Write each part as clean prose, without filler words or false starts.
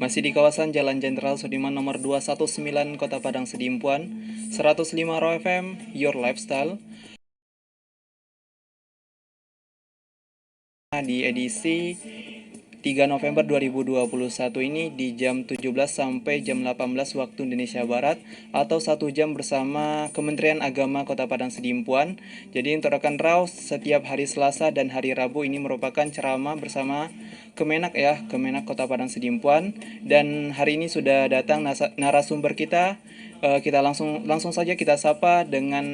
Masih di kawasan Jalan Jenderal Sudirman nomor 219 Kota Padang Sidimpuan, 105 Raw FM, Your Lifestyle. Di edisi 3 November 2021 ini di jam 17 sampai jam 18 waktu Indonesia Barat atau 1 jam bersama Kementerian Agama Kota Padang Sidimpuan. Jadi untuk rekan Raw, setiap hari Selasa dan hari Rabu ini merupakan ceramah bersama Kemenak ya, Kemenak Kota Padang Sidimpuan. Dan hari ini sudah datang narasumber kita. Kita langsung saja kita sapa dengan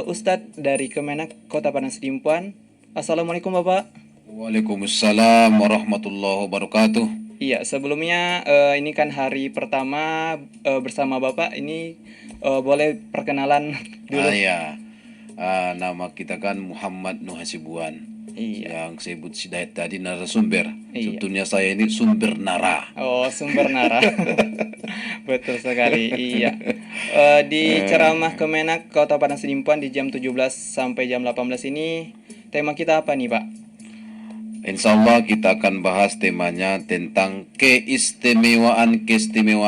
Ustadz dari Kemenak Kota Padang Sidimpuan. Assalamualaikum Bapak. Waalaikumsalam warahmatullahi wabarakatuh. Iya, sebelumnya ini kan hari pertama bersama Bapak. Ini boleh perkenalan dulu? Ya, nama kita kan Muhammad Nuh Hasibuan. Iya. Yang sebut Hidayat tadi narasumber. Iya. Sebetulnya saya ini sumber nara. Oh, sumber nara. Betul sekali. Iya. Di ceramah Kemenak Kota Padang Sidimpuan di jam 17 sampai jam 18 ini tema kita apa nih, Pak? Insya Allah kita akan bahas temanya tentang keistimewaan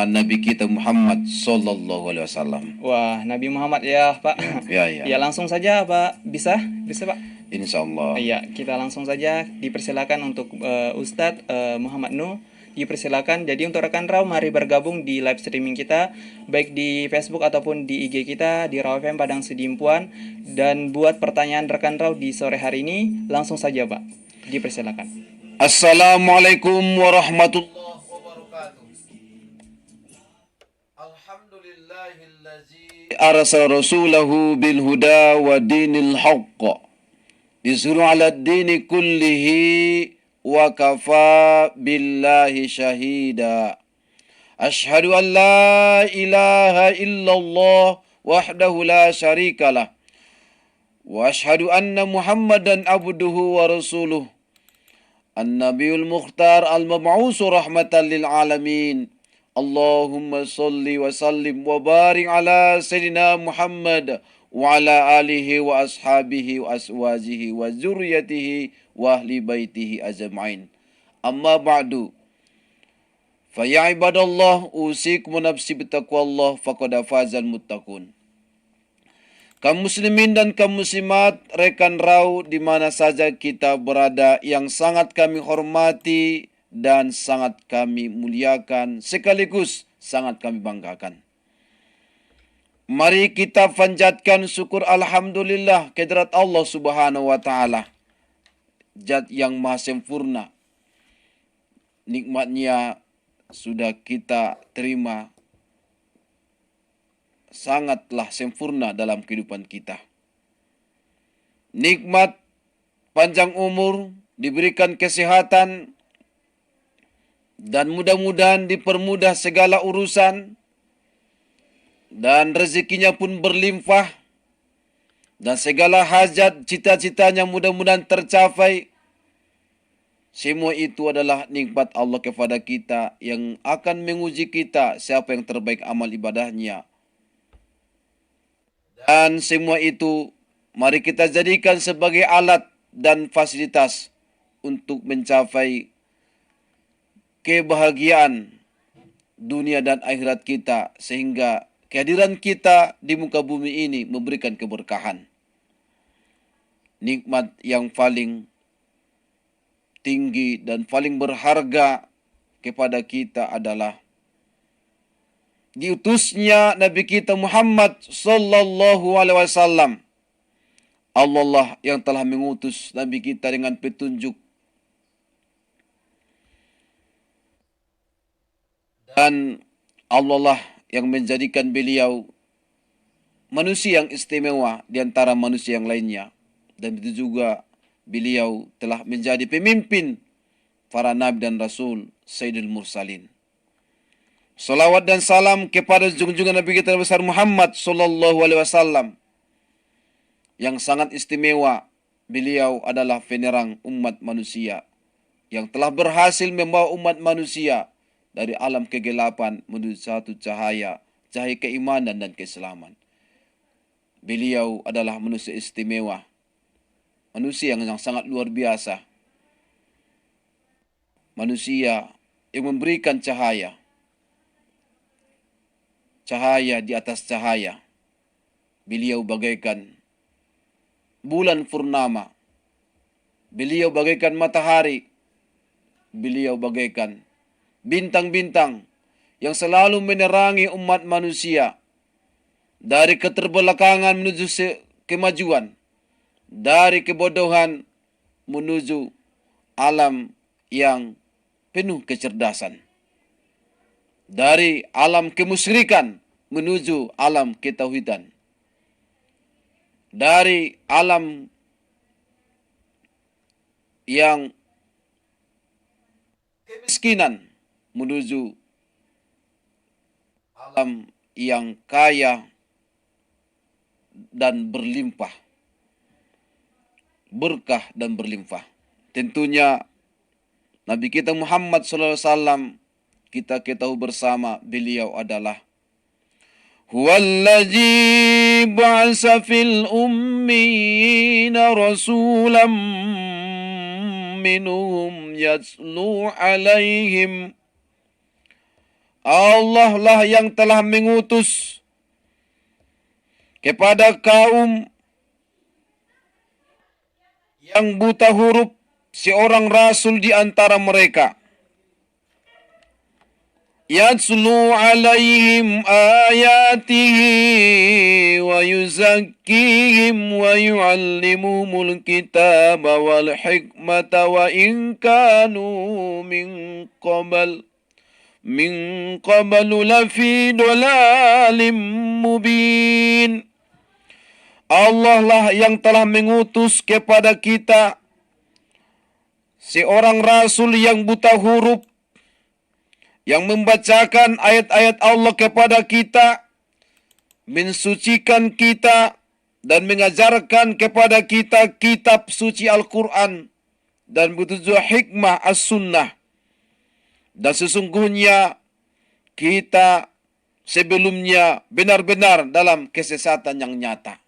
Nabi kita Muhammad Sallallahu Alaihi Wasallam. Wah, Nabi Muhammad ya, Pak. Ya. Ya, langsung saja, Pak. Bisa, Pak. Insya Allah. Iya, kita langsung saja dipersilakan untuk Ustadz Muhammad Nuh. Dipersilakan. Jadi untuk rekan Raw, mari bergabung di live streaming kita, baik di Facebook ataupun di IG kita di Raw FM Padang Sidimpuan. Dan buat pertanyaan rekan Raw di sore hari ini, langsung saja, Pak. Dipersilakan. Assalamualaikum warahmatullahi wabarakatuh. Alhamdulillahillazi arsala rasulahu bil huda wa dinil haqq yuzhiru 'ala ad-dini kullihi wa kafa billahi syahida. Ashhadu an la ilaha illallah wahdahu la syarikalah wa ashhadu anna Muhammadan abduhu wa rasuluh. An-Nabiul Mukhtar al-Mab'usu rahmatan lil alamin. Allahumma salli wa sallim wa barik ala Sayyidina Muhammad wa ala alihi wa ashabihi wa aswajihi wa zurriyatihi wa ahli baitihi ajma'in. Amma ba'du. Fa ya ibadallah usikum nafsi bitaqwallah faqad fazal muttaqun. Kaum muslimin dan kaum muslimat, rekan Raw di mana saja kita berada, yang sangat kami hormati dan sangat kami muliakan, sekaligus sangat kami banggakan. Mari kita panjatkan syukur alhamdulillah kehadirat Allah Subhanahu wa taala, Zat yang maha sempurna. Nikmatnya sudah kita terima, sangatlah sempurna dalam kehidupan kita. Nikmat panjang umur, diberikan kesehatan, dan mudah-mudahan dipermudah segala urusan, dan rezekinya pun berlimpah, dan segala hajat cita-citanya mudah-mudahan tercapai. Semua itu adalah nikmat Allah kepada kita yang akan menguji kita siapa yang terbaik amal ibadahnya. Dan semua itu mari kita jadikan sebagai alat dan fasilitas untuk mencapai kebahagiaan dunia dan akhirat kita, sehingga kehadiran kita di muka bumi ini memberikan keberkahan. Nikmat yang paling tinggi dan paling berharga kepada kita adalah diutusnya Nabi kita Muhammad Sallallahu Alaihi Wasallam. Allah lah yang telah mengutus Nabi kita dengan petunjuk, dan Allah lah yang menjadikan beliau manusia yang istimewa di antara manusia yang lainnya. Dan itu juga beliau telah menjadi pemimpin para nabi dan rasul, Sayyidul Mursalin. Salawat dan salam kepada junjungan Nabi kita besar Muhammad Sallallahu Alaihi Wasallam yang sangat istimewa. Beliau adalah penerang umat manusia yang telah berhasil membawa umat manusia dari alam kegelapan menuju satu cahaya keimanan dan keislaman. Beliau adalah manusia istimewa, manusia yang sangat luar biasa, manusia yang memberikan cahaya. Cahaya di atas cahaya. Beliau bagaikan bulan purnama. Beliau bagaikan matahari. Beliau bagaikan bintang-bintang yang selalu menerangi umat manusia dari keterbelakangan menuju kemajuan, dari kebodohan menuju alam yang penuh kecerdasan, dari alam kemusyrikan menuju alam ketauhidan, dari alam yang kemiskinan menuju alam yang kaya dan berlimpah, berkah dan berlimpah. Tentunya Nabi kita Muhammad SAW, kita ketahui bersama, beliau adalah Huwallazi ba'asa fil ummiyina rasulam minhum yatslu alaihim. Allah lah yang telah mengutus kepada kaum yang buta huruf seorang rasul di antara mereka. Yatslu alaihim ayatihi wa yuzakkihim wa yuallimuhumul kitaba wal hikmata wa in kanu min qablu lafi dhalalim mubin. Allah lah yang telah mengutus kepada kita seorang rasul yang buta huruf, yang membacakan ayat-ayat Allah kepada kita, mensucikan kita, dan mengajarkan kepada kita kitab suci Al-Quran, dan petunjuk hikmah as-sunnah. Dan sesungguhnya kita sebelumnya benar-benar dalam kesesatan yang nyata.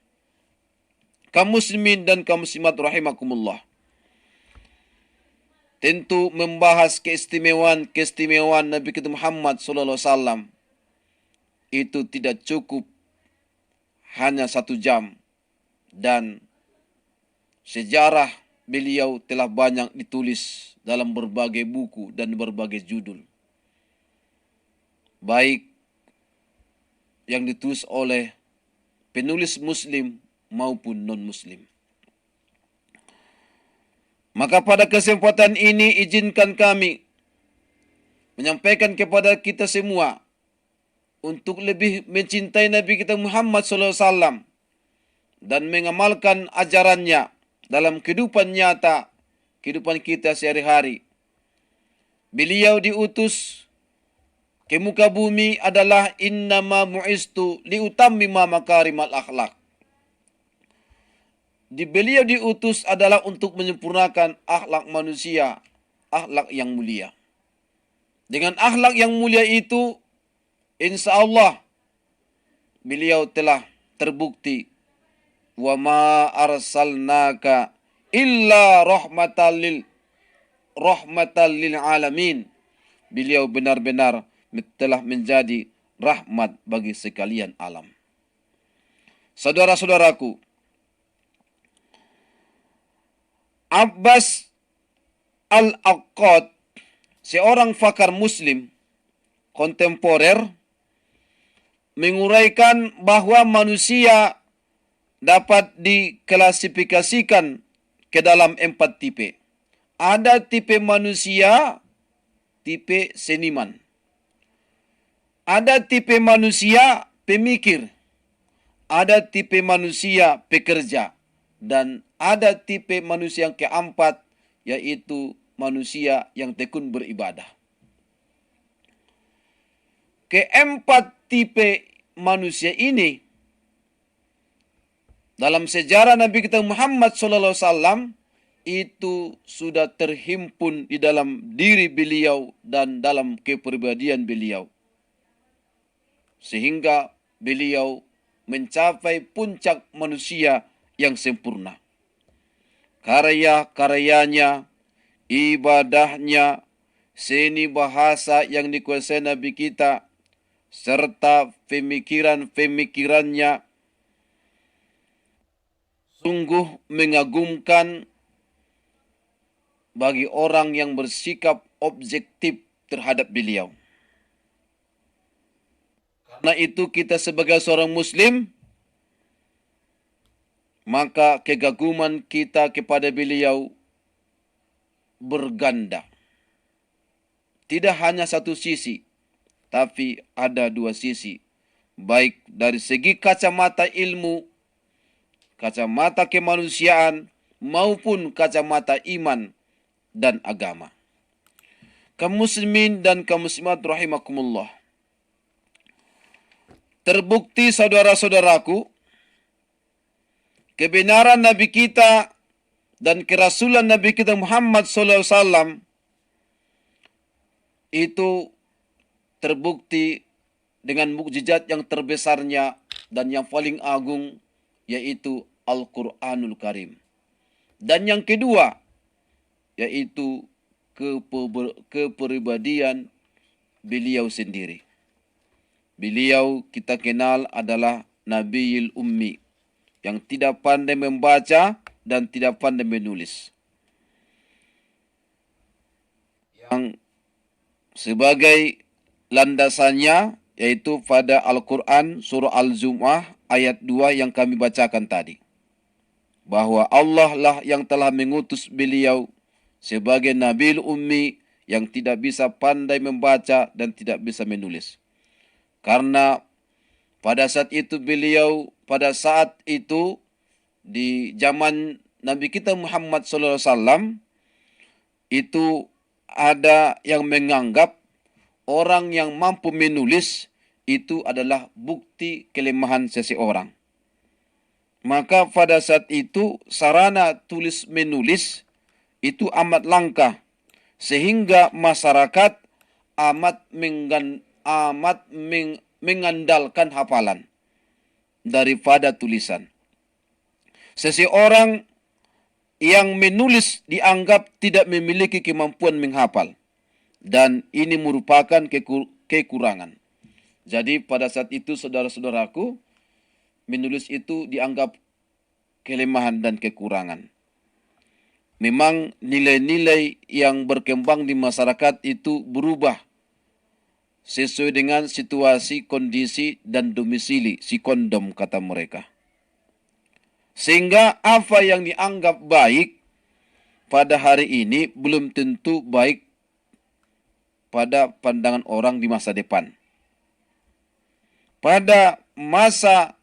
Kaum muslimin dan kaum muslimat rahimakumullah. Tentu membahas keistimewaan Nabi kita Muhammad SAW itu tidak cukup hanya 1 jam, dan sejarah beliau telah banyak ditulis dalam berbagai buku dan berbagai judul, baik yang ditulis oleh penulis muslim maupun non-muslim. Maka pada kesempatan ini izinkan kami menyampaikan kepada kita semua untuk lebih mencintai Nabi kita Muhammad SAW dan mengamalkan ajarannya dalam kehidupan nyata, kehidupan kita sehari-hari. Beliau diutus ke muka bumi adalah innama mu'istu liutammima makarimal akhlak. Beliau diutus adalah untuk menyempurnakan akhlak manusia, akhlak yang mulia. Dengan akhlak yang mulia itu, insya Allah beliau telah terbukti. Wa ma arsalnaka illa rahmatan lil alamin. Beliau benar-benar telah menjadi rahmat bagi sekalian alam. Saudara-saudaraku, Abbas Al-Aqad, seorang pakar muslim kontemporer, menguraikan bahwa manusia dapat diklasifikasikan ke dalam 4 tipe. Ada tipe manusia, tipe seniman. Ada tipe manusia pemikir. Ada tipe manusia pekerja. Dan ada tipe manusia yang keempat, yaitu manusia yang tekun beribadah. Keempat tipe manusia ini dalam sejarah Nabi kita Muhammad SAW itu sudah terhimpun di dalam diri beliau dan dalam kepribadian beliau, sehingga beliau mencapai puncak manusia yang sempurna. Karya-karyanya, ibadahnya, seni bahasa yang dikuasai Nabi kita, serta pemikiran-pemikirannya sungguh mengagumkan bagi orang yang bersikap objektif terhadap beliau. Karena itu kita sebagai seorang muslim, maka kegaguman kita kepada beliau berganda. Tidak hanya satu sisi, tapi ada dua sisi. Baik dari segi kacamata ilmu, kacamata kemanusiaan, maupun kacamata iman dan agama. Kaum muslimin dan kaum muslimat rahimakumullah. Terbukti saudara-saudaraku, kebenaran Nabi kita dan kerasulan Nabi kita Muhammad SAW itu terbukti dengan mukjizat yang terbesarnya dan yang paling agung, yaitu Al-Quranul Karim. Dan yang kedua, yaitu kepribadian beliau sendiri. Beliau kita kenal adalah Nabiyul Ummi, yang tidak pandai membaca dan tidak pandai menulis. Yang sebagai landasannya yaitu pada Al-Quran surah Al-Zum'ah ayat 2 yang kami bacakan tadi. Bahwa Allah lah yang telah mengutus beliau sebagai Nabiyul Ummi yang tidak bisa pandai membaca dan tidak bisa menulis. Karena pada saat itu di zaman Nabi kita Muhammad SAW itu ada yang menganggap orang yang mampu menulis itu adalah bukti kelemahan seseorang. Maka pada saat itu sarana tulis menulis itu amat langka, sehingga masyarakat mengandalkan hafalan daripada tulisan. Seseorang yang menulis dianggap tidak memiliki kemampuan menghafal, dan ini merupakan kekurangan. Jadi pada saat itu saudara-saudaraku, menulis itu dianggap kelemahan dan kekurangan. Memang nilai-nilai yang berkembang di masyarakat itu berubah sesuai dengan situasi, kondisi, dan domisili si kondom kata mereka. Sehingga apa yang dianggap baik pada hari ini belum tentu baik pada pandangan orang di masa depan. Pada masa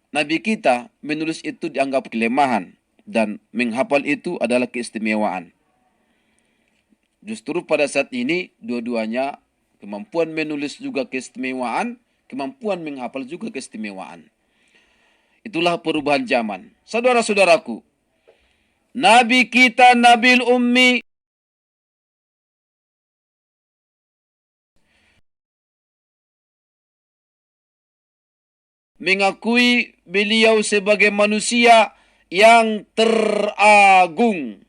Nabi kita, menulis itu dianggap kelemahan dan menghafal itu adalah keistimewaan. Justru pada saat ini dua-duanya, kemampuan menulis juga keistimewaan, kemampuan menghafal juga keistimewaan. Itulah perubahan zaman. Saudara-saudaraku, Nabi kita Nabil Ummi mengakui beliau sebagai manusia yang teragung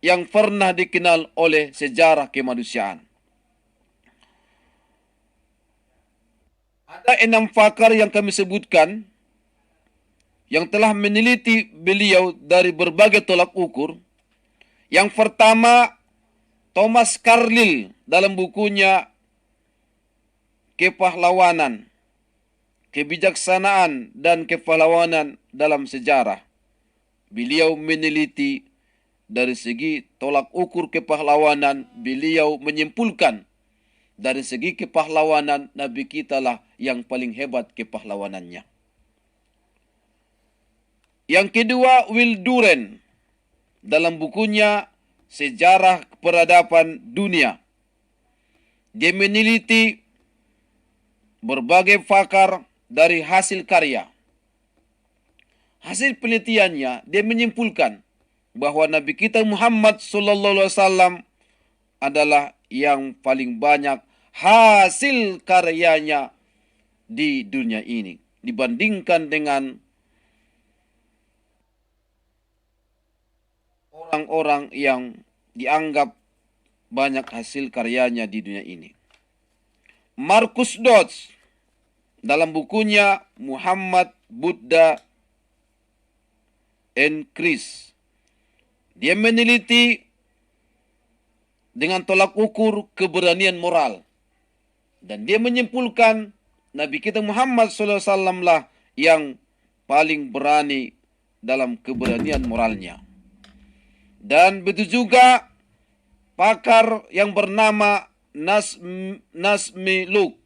yang pernah dikenal oleh sejarah kemanusiaan. Ada 6 pakar yang kami sebutkan yang telah meneliti beliau dari berbagai tolak ukur. Yang pertama, Thomas Carlyle dalam bukunya Kepahlawanan, Kebijaksanaan dan Kepahlawanan dalam Sejarah. Beliau meneliti dari segi tolak ukur kepahlawanan, beliau menyimpulkan dari segi kepahlawanan Nabi kita lah yang paling hebat kepahlawanannya. Yang kedua, Will Durant dalam bukunya Sejarah Peradaban Dunia. Dia meneliti berbagai pakar dari hasil karya. Hasil penelitiannya, dia menyimpulkan bahwa Nabi kita Muhammad SAW adalah yang paling banyak hasil karyanya di dunia ini dibandingkan dengan orang-orang yang dianggap banyak hasil karyanya di dunia ini. Marcus Dodds dalam bukunya Muhammad, Buddha, and Christ, dia meneliti dengan tolak ukur keberanian moral. Dan dia menyimpulkan Nabi kita Muhammad SAW lah yang paling berani dalam keberanian moralnya. Dan begitu juga pakar yang bernama Nazmi Luke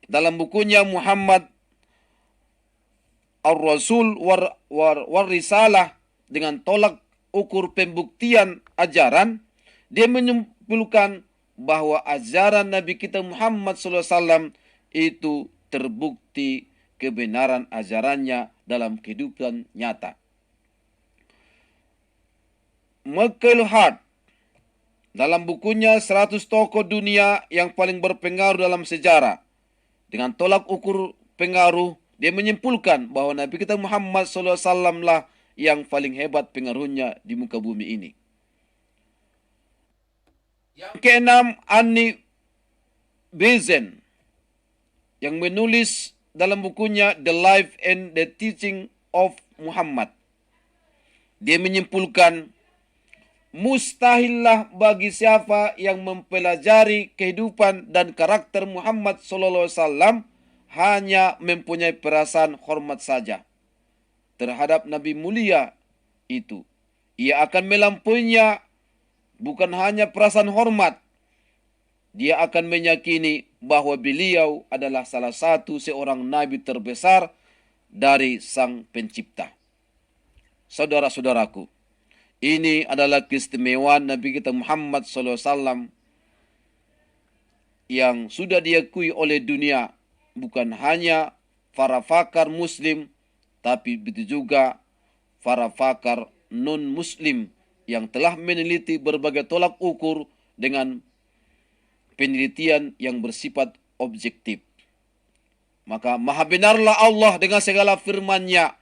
dalam bukunya Muhammad Ar-Rasul war Risalah dengan tolak ukur pembuktian ajaran, dia menyimpulkan bahwa ajaran Nabi kita Muhammad SAW itu terbukti kebenaran ajarannya dalam kehidupan nyata. Michael Hart dalam bukunya 100 tokoh dunia yang paling berpengaruh dalam sejarah, dengan tolak ukur pengaruh, dia menyimpulkan bahwa Nabi kita Muhammad SAW lah yang paling hebat pengaruhnya di muka bumi ini. Yang keenam, Annie Besant yang menulis dalam bukunya The Life and the Teaching of Muhammad. Dia menyimpulkan mustahillah bagi siapa yang mempelajari kehidupan dan karakter Muhammad SAW hanya mempunyai perasaan hormat saja terhadap Nabi mulia itu. Ia akan melampauinya bukan hanya perasaan hormat, dia akan meyakini bahwa beliau adalah salah satu seorang nabi terbesar dari Sang Pencipta. Saudara-saudaraku, ini adalah keistimewaan Nabi kita Muhammad SAW yang sudah diakui oleh dunia, bukan hanya para pakar muslim, tapi begitu juga para pakar non-muslim yang telah meneliti berbagai tolak ukur dengan penelitian yang bersifat objektif. Maka maha benarlah Allah dengan segala firman-Nya.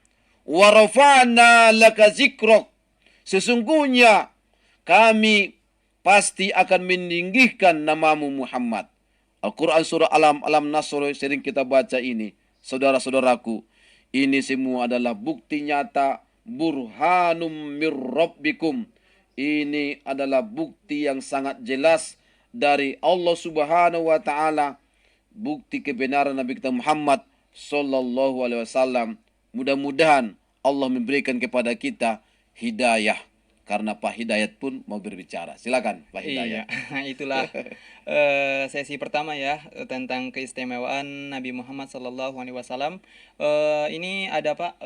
Wa rafa'na laka zikrok. Sesungguhnya kami pasti akan meninggikan namamu Muhammad. Al-Quran surah Al-Nasr sering kita baca ini. Saudara-saudaraku, ini semua adalah bukti nyata, burhanum mir rabbikum. Ini adalah bukti yang sangat jelas dari Allah Subhanahu wa taala, bukti kebenaran Nabi kita Muhammad sallallahu alaihi wasallam. Mudah-mudahan Allah memberikan kepada kita hidayah, karena Pak Hidayat pun mau berbicara. Silakan Pak Hidayat. Iya, itulah sesi pertama ya tentang keistimewaan Nabi Muhammad SAW. Ini ada Pak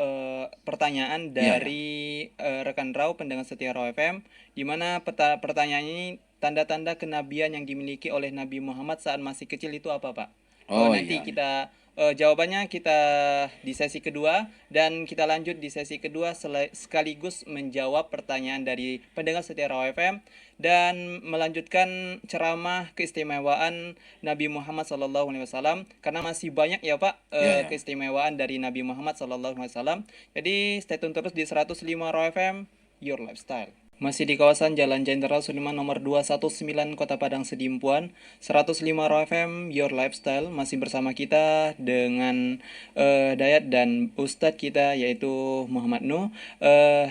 pertanyaan dari rekan Rau pendengar setia Rau FM, di mana pertanyaan ini tanda-tanda kenabian yang dimiliki oleh Nabi Muhammad saat masih kecil itu apa Pak? Nanti kita jawabannya kita di sesi kedua, dan kita lanjut di sesi kedua sekaligus menjawab pertanyaan dari pendengar setia Raw FM dan melanjutkan ceramah keistimewaan Nabi Muhammad SAW, karena masih banyak ya Pak keistimewaan dari Nabi Muhammad SAW. Jadi stay tune terus di 105 Raw FM, Your Lifestyle. Masih di kawasan Jalan Jenderal Sudirman nomor 219 Kota Padang Sedimpuan, 105 Raw FM Your Lifestyle. Masih bersama kita dengan Dayat dan Ustadz kita yaitu Muhammad Nuh,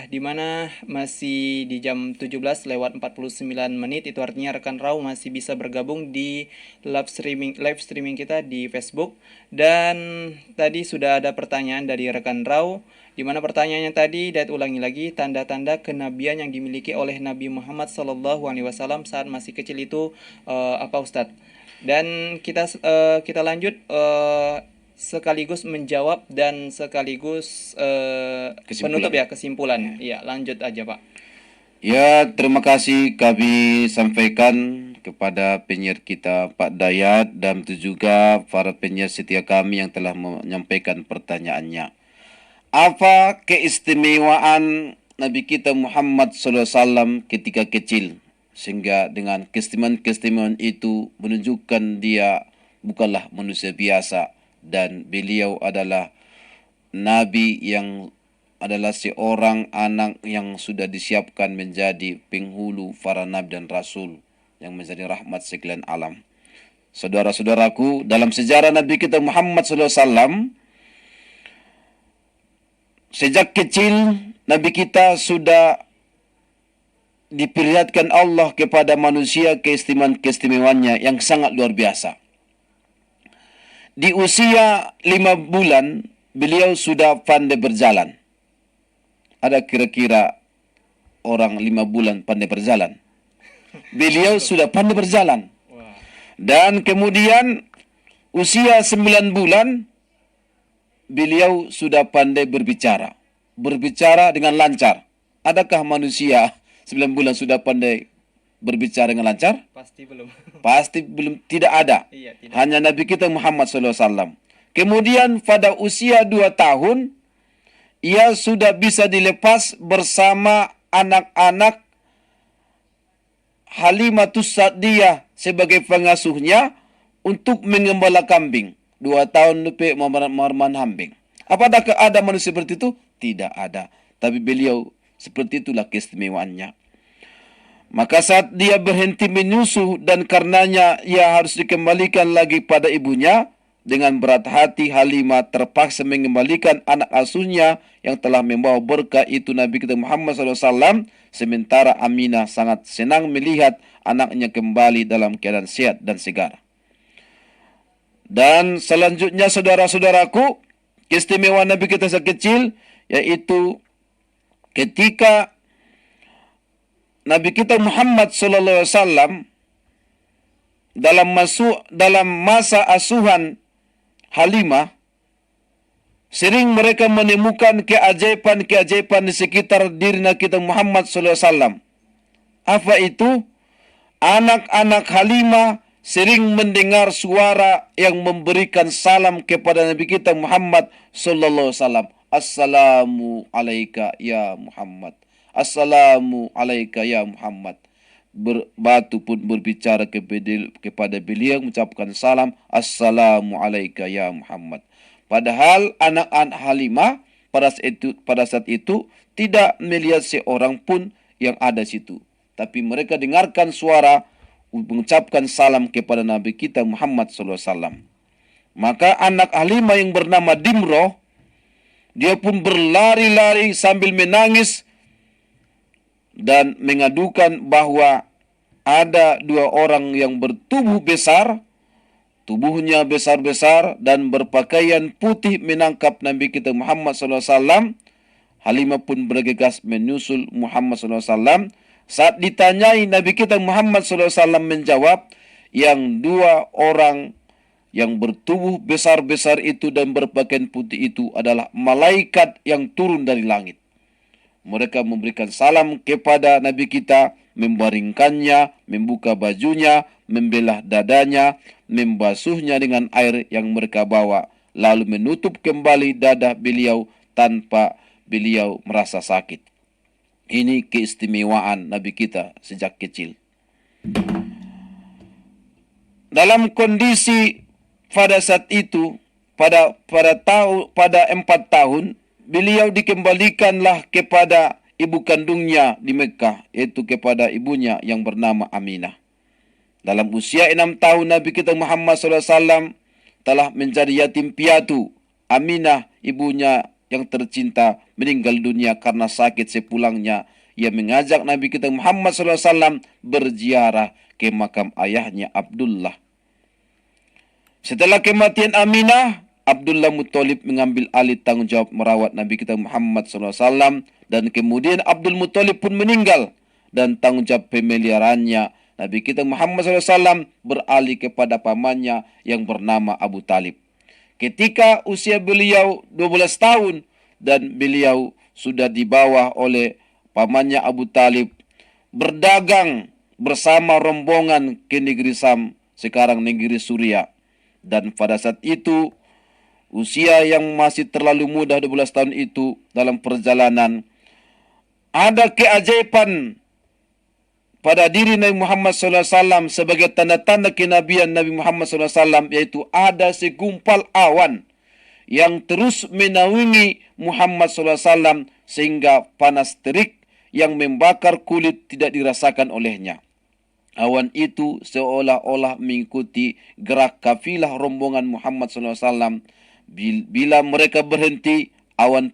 di mana masih di jam 17:49 menit. Itu artinya rekan Raw masih bisa bergabung di live streaming kita di Facebook. Dan tadi sudah ada pertanyaan dari rekan Raw, di mana pertanyaannya tadi, Dayat ulangi lagi, tanda-tanda kenabian yang dimiliki oleh Nabi Muhammad SAW saat masih kecil itu apa Ustadz? Dan kita lanjut sekaligus menjawab dan sekaligus penutup ya, kesimpulan. Iya, lanjut aja Pak. Ya, terima kasih kami sampaikan kepada penyiar kita Pak Dayat dan juga para penyiar setia kami yang telah menyampaikan pertanyaannya. Apa keistimewaan Nabi kita Muhammad SAW ketika kecil, sehingga dengan keistimewaan itu menunjukkan dia bukanlah manusia biasa, dan beliau adalah Nabi yang adalah seorang anak yang sudah disiapkan menjadi penghulu para Nabi dan Rasul. yang menjadi rahmat sekalian alam. Saudara-saudaraku, dalam sejarah Nabi kita Muhammad SAW, sejak kecil Nabi kita sudah diperlihatkan Allah kepada manusia keistimewaan-keistimewaannya yang sangat luar biasa. Di usia 5 bulan, beliau sudah pandai berjalan. Ada kira-kira orang 5 bulan pandai berjalan. Beliau sudah pandai berjalan. Dan kemudian usia 9 bulan, beliau sudah pandai berbicara. Berbicara dengan lancar. Adakah manusia 9 bulan sudah pandai berbicara dengan lancar? Pasti belum. Pasti belum, tidak ada. Iya, tidak. Hanya Nabi kita Muhammad SAW. Kemudian pada usia 2 tahun, ia sudah bisa dilepas bersama anak-anak Halimatus Sa'diyah sebagai pengasuhnya untuk mengembala kambing. 2 tahun lebih marman kambing. Apakah ada manusia seperti itu? Tidak ada. Tapi beliau seperti itulah keistimewaannya. Maka saat dia berhenti menyusu dan karenanya ia harus dikembalikan lagi pada ibunya, dengan berat hati Halimah terpaksa mengembalikan anak asuhnya yang telah membawa berkah itu Nabi kita Muhammad SAW. Sementara Aminah sangat senang melihat anaknya kembali dalam keadaan sehat dan segar. Dan selanjutnya saudara-saudaraku, keistimewaan Nabi kita sekecil, yaitu ketika Nabi kita Muhammad SAW dalam masa asuhan Halimah, sering mereka menemukan keajaiban-keajaiban di sekitar diri Nabi kita Muhammad SAW. Apa itu? Anak-anak Halimah sering mendengar suara yang memberikan salam kepada Nabi kita Muhammad SAW. Assalamu alaika ya Muhammad. Assalamu alaika ya Muhammad. Batu pun berbicara kepada beliau mengucapkan salam. Assalamu alaika ya Muhammad. Padahal anak-anak Halimah pada saat itu tidak melihat seorang pun yang ada situ. Tapi mereka dengarkan suara mengucapkan salam kepada Nabi kita Muhammad SAW. Maka anak Halimah yang bernama Dimroh, dia pun berlari-lari sambil menangis dan mengadukan bahwa ada 2 orang yang bertubuh besar, tubuhnya besar-besar dan berpakaian putih menangkap Nabi kita Muhammad SAW. Halimah pun bergegas menyusul Muhammad SAW. Saat ditanyai, Nabi kita Muhammad SAW menjawab, yang 2 orang yang bertubuh besar-besar itu dan berpakaian putih itu adalah malaikat yang turun dari langit. Mereka memberikan salam kepada Nabi kita, membaringkannya, membuka bajunya, membelah dadanya, membasuhnya dengan air yang mereka bawa, lalu menutup kembali dada beliau tanpa beliau merasa sakit. Ini keistimewaan Nabi kita sejak kecil. Dalam kondisi pada saat itu, pada 4 tahun, beliau dikembalikanlah kepada ibu kandungnya di Mekah, yaitu kepada ibunya yang bernama Aminah. Dalam usia 6 tahun Nabi kita Muhammad SAW telah menjadi yatim piatu. Aminah, ibunya yang tercinta, meninggal dunia karena sakit. Sepulangnya, ia mengajak Nabi kita Muhammad SAW berziarah ke makam ayahnya Abdullah. Setelah kematian Aminah, Abdullah Muttalib mengambil alih tanggung jawab merawat Nabi kita Muhammad SAW, dan kemudian Abdul Muttalib pun meninggal dan tanggung jawab pemeliharaannya Nabi kita Muhammad SAW beralih kepada pamannya yang bernama Abu Talib. Ketika usia beliau 12 tahun dan beliau sudah dibawa oleh pamannya Abu Talib berdagang bersama rombongan ke negeri Sam, sekarang negeri Suriah. Dan pada saat itu, usia yang masih terlalu muda 12 tahun itu, dalam perjalanan ada keajaiban pada diri Nabi Muhammad SAW sebagai tanda-tanda kenabian Nabi Muhammad SAW, yaitu ada segumpal awan yang terus menaungi Muhammad SAW sehingga panas terik yang membakar kulit tidak dirasakan olehnya. Awan itu seolah-olah mengikuti gerak kafilah rombongan Muhammad SAW. Bila mereka berhenti, awan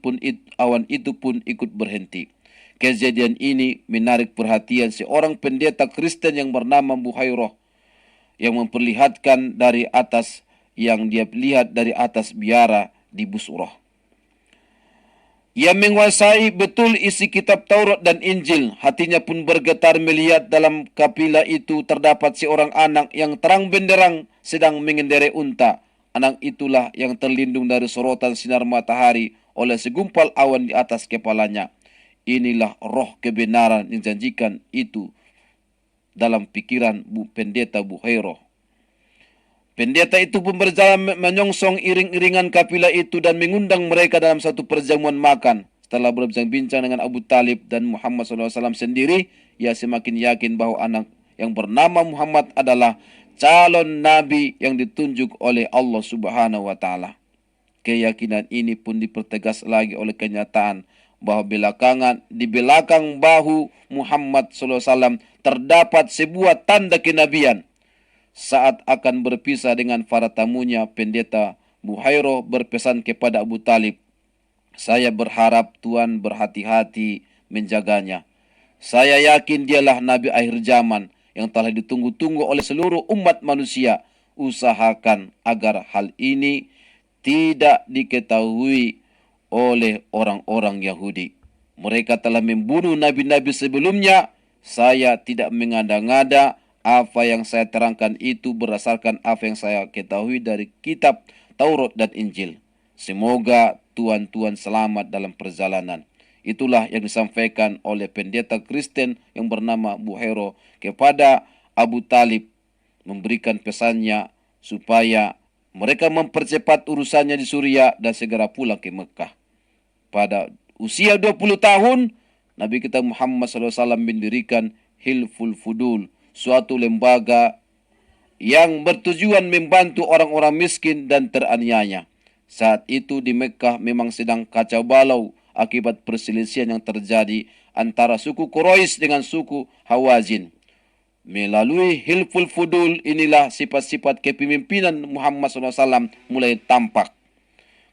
itu pun ikut berhenti. Kejadian ini menarik perhatian seorang pendeta Kristen yang bernama Buhairah, yang memperlihatkan dari atas yang dia lihat dari atas biara di Busrah. Ia menguasai betul isi kitab Taurat dan Injil. Hatinya pun bergetar melihat dalam kapilah itu terdapat seorang anak yang terang benderang sedang mengendarai unta. Anak itulah yang terlindung dari sorotan sinar matahari oleh segumpal awan di atas kepalanya. Inilah roh kebenaran yang janjikan itu dalam pikiran pendeta Buhairah. Pendeta itu pun berjalan menyongsong iring-iringan kafilah itu dan mengundang mereka dalam satu perjamuan makan. Setelah berbincang-bincang dengan Abu Talib dan Muhammad SAW sendiri, ia semakin yakin bahwa anak yang bernama Muhammad adalah calon nabi yang ditunjuk oleh Allah Subhanahu wa taala. Keyakinan ini pun dipertegas lagi oleh kenyataan bahwa di belakang bahu Muhammad SAW terdapat sebuah tanda kenabian. Saat akan berpisah dengan para tamunya, pendeta Buhairah berpesan kepada Abu Talib, "Saya berharap Tuhan berhati-hati menjaganya. Saya yakin dialah Nabi akhir zaman yang telah ditunggu-tunggu oleh seluruh umat manusia. Usahakan agar hal ini tidak diketahui oleh orang-orang Yahudi. Mereka telah membunuh nabi-nabi sebelumnya. Saya tidak mengada-ngada. Apa yang saya terangkan itu berdasarkan apa yang saya ketahui dari kitab Taurat dan Injil. Semoga tuan-tuan selamat dalam perjalanan." Itulah yang disampaikan oleh pendeta Kristen yang bernama Buhairah kepada Abu Talib, memberikan pesannya supaya mereka mempercepat urusannya di Suriah dan segera pulang ke Mekah. Pada usia 20 tahun, Nabi kita Muhammad SAW mendirikan Hilful Fudul, suatu lembaga yang bertujuan membantu orang-orang miskin dan teraniaya. Saat itu di Mekah memang sedang kacau balau akibat perselisihan yang terjadi antara suku Quraisy dengan suku Hawazin. Melalui Hilful Fudul inilah sifat-sifat kepemimpinan Muhammad SAW mulai tampak.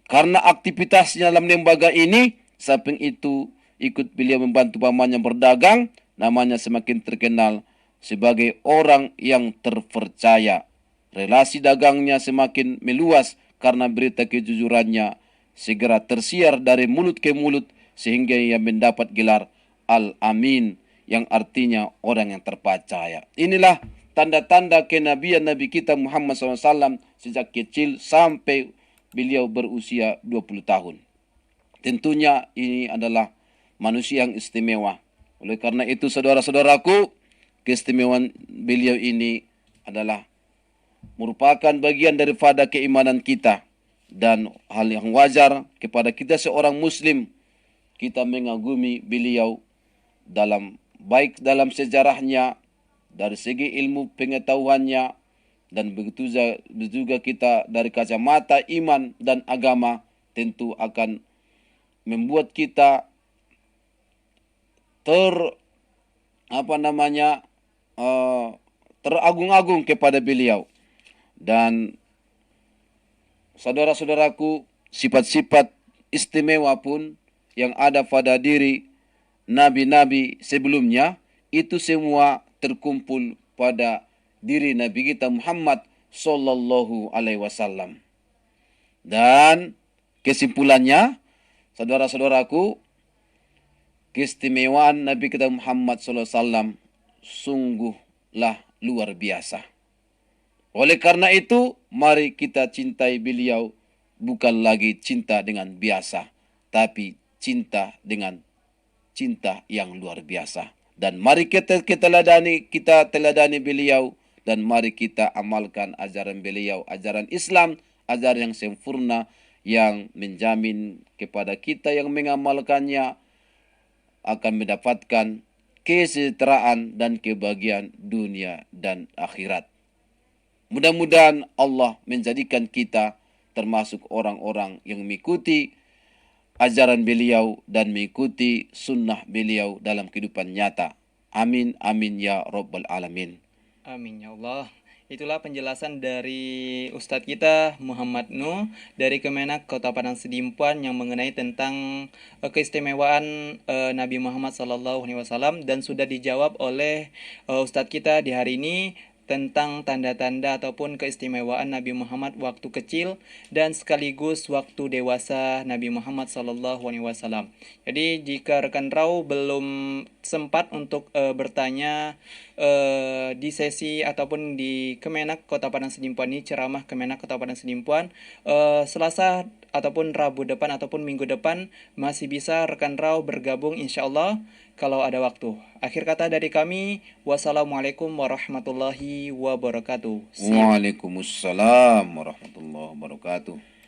Karena aktivitasnya dalam lembaga ini, samping itu ikut beliau membantu pamannya berdagang, namanya semakin terkenal sebagai orang yang terpercaya. Relasi dagangnya semakin meluas karena berita kejujurannya segera tersiar dari mulut ke mulut sehingga ia mendapat gelar Al-Amin yang artinya orang yang terpercaya. Inilah tanda-tanda kenabian Nabi kita Muhammad SAW sejak kecil sampai beliau berusia 20 tahun. Tentunya ini adalah manusia yang istimewa. Oleh karena itu saudara-saudaraku, keistimewaan beliau ini adalah merupakan bagian daripada keimanan kita dan hal yang wajar kepada kita seorang muslim. Kita mengagumi beliau baik dalam sejarahnya, dari segi ilmu pengetahuannya, dan begitu juga kita dari kacamata iman dan agama tentu akan membuat kita teragung-agung kepada beliau. Dan saudara-saudaraku, sifat-sifat istimewa pun yang ada pada diri nabi-nabi sebelumnya itu semua terkumpul pada diri Nabi kita Muhammad sallallahu alaihi wasallam. Dan kesimpulannya, saudara-saudaraku, keistimewaan Nabi kita Muhammad sallallahu alaihi wasallam sungguhlah luar biasa. Oleh karena itu, mari kita cintai beliau bukan lagi cinta dengan biasa, tapi cinta dengan cinta yang luar biasa. Dan mari kita teladani beliau, dan mari kita amalkan ajaran beliau, ajaran Islam, ajaran yang sempurna yang menjamin kepada kita yang mengamalkannya akan mendapatkan kesejahteraan dan kebahagiaan dunia dan akhirat. Mudah-mudahan Allah menjadikan kita termasuk orang-orang yang mengikuti ajaran beliau dan mengikuti sunnah beliau dalam kehidupan nyata. Amin, amin ya rabbal alamin. Amin ya Allah. Itulah penjelasan dari Ustadz kita Muhammad Nuh dari Kemenak Kota Padang Sidimpuan yang mengenai tentang keistimewaan Nabi Muhammad SAW, dan sudah dijawab oleh Ustadz kita di hari ini tentang tanda-tanda ataupun keistimewaan Nabi Muhammad waktu kecil dan sekaligus waktu dewasa Nabi Muhammad SAW. Jadi jika rekan Rau belum sempat untuk bertanya di sesi ataupun di Kemenak Kota Padang Sidimpuan ini, ceramah Kemenak Kota Padang Sidimpuan, Selasa ataupun Rabu depan ataupun Minggu depan masih bisa rekan Rau bergabung insya Allah kalau ada waktu. Akhir kata dari kami, wassalamualaikum warahmatullahi wabarakatuh. See you. Waalaikumsalam warahmatullahi wabarakatuh.